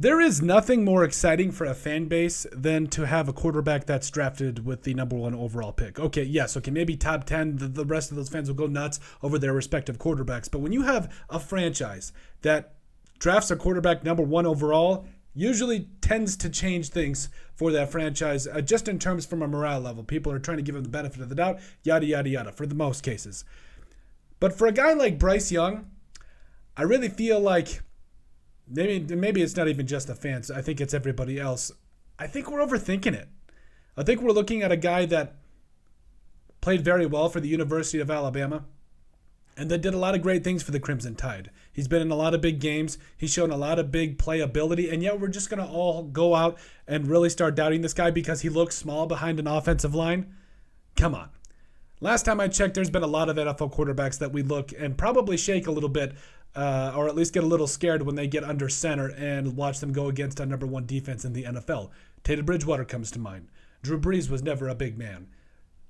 There is nothing more exciting for a fan base than to have a quarterback that's drafted with the number 1 overall pick. Okay, yes, okay, maybe top 10. The rest of those fans will go nuts over their respective quarterbacks. But when you have a franchise that drafts a quarterback number 1 overall, usually tends to change things for that franchise, just in terms from a morale level. People are trying to give him the benefit of the doubt, yada, yada, yada, for the most cases. But for a guy like Bryce Young, I really feel like maybe it's not even just the fans. I think it's everybody else. I think we're overthinking it. I think we're looking at a guy that played very well for the University of Alabama and that did a lot of great things for the Crimson Tide. He's been in a lot of big games. He's shown a lot of big playability, and yet we're just going to all go out and really start doubting this guy because he looks small behind an offensive line? Come on. Last time I checked, there's been a lot of NFL quarterbacks that we look and probably shake a little bit, or at least get a little scared when they get under center and watch them go against a number 1 defense in the NFL. Teddy Bridgewater comes to mind. Drew Brees was never a big man.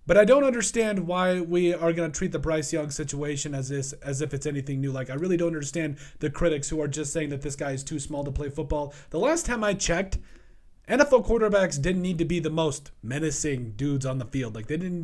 But I don't understand why we are going to treat the Bryce Young situation as if it's anything new. Like, I really don't understand the critics who are just saying that this guy is too small to play football. The last time I checked, NFL quarterbacks didn't need to be the most menacing dudes on the field. Like, they don't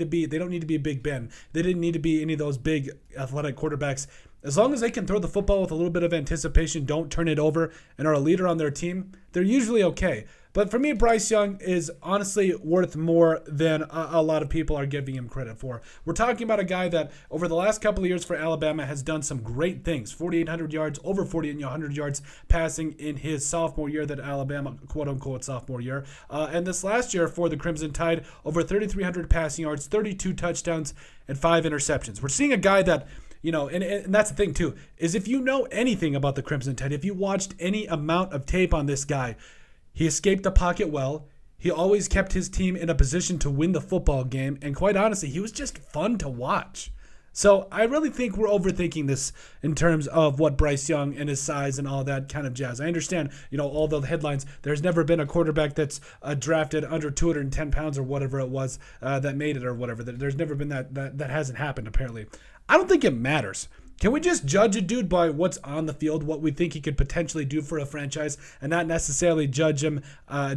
need to be Big Ben. They didn't need to be any of those big athletic quarterbacks. As long as they can throw the football with a little bit of anticipation, don't turn it over, and are a leader on their team, they're usually okay. But for me, Bryce Young is honestly worth more than a lot of people are giving him credit for. We're talking about a guy that over the last couple of years for Alabama has done some great things. 4,800 yards, over 4,800 yards passing in his sophomore year, that Alabama quote-unquote sophomore year. And this last year for the Crimson Tide, over 3,300 passing yards, 32 touchdowns, and 5 interceptions. We're seeing a guy that, you know, and that's the thing too, is if you know anything about the Crimson Tide, if you watched any amount of tape on this guy, he escaped the pocket well. He always kept his team in a position to win the football game. And quite honestly, he was just fun to watch. So I really think we're overthinking this in terms of what Bryce Young and his size and all that kind of jazz. I understand, you know, all the headlines. There's never been a quarterback that's drafted under 210 pounds or whatever it was that made it or whatever. There's never been that hasn't happened, apparently. I don't think it matters. Can we just judge a dude by what's on the field, what we think he could potentially do for a franchise, and not necessarily judge him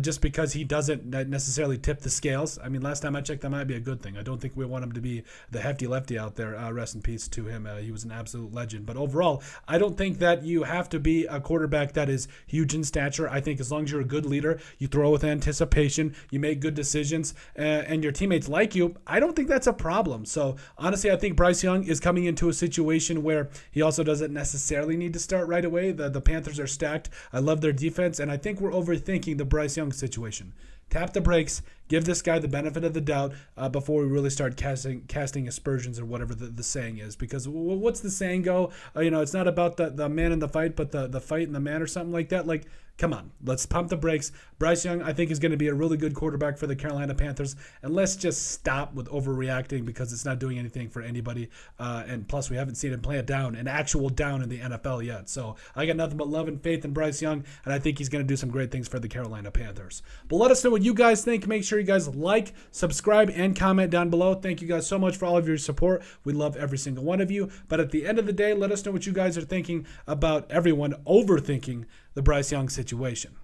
just because he doesn't necessarily tip the scales? I mean, last time I checked, that might be a good thing. I don't think we want him to be the hefty lefty out there. Rest in peace to him. He was an absolute legend. But overall, I don't think that you have to be a quarterback that is huge in stature. I think as long as you're a good leader, you throw with anticipation, you make good decisions, and your teammates like you, I don't think that's a problem. So honestly, I think Bryce Young is coming into a situation where he also doesn't necessarily need to start right away. The Panthers are stacked. I love their defense, and I think we're overthinking the Bryce Young situation. Tap the brakes, give this guy the benefit of the doubt before we really start casting aspersions or whatever the saying is. Because what's the saying go? It's not about the man in the fight, but the fight in the man or something like that. Like, come on, let's pump the brakes. Bryce Young, I think, is going to be a really good quarterback for the Carolina Panthers. And let's just stop with overreacting because it's not doing anything for anybody. And plus, we haven't seen him play an actual down in the NFL yet. So I got nothing but love and faith in Bryce Young, and I think he's going to do some great things for the Carolina Panthers. But let us know what you guys think. Make sure you guys like, subscribe, and comment down below. Thank you guys so much for all of your support. We love every single one of you. But at the end of the day, let us know what you guys are thinking about everyone overthinking the Bryce Young situation.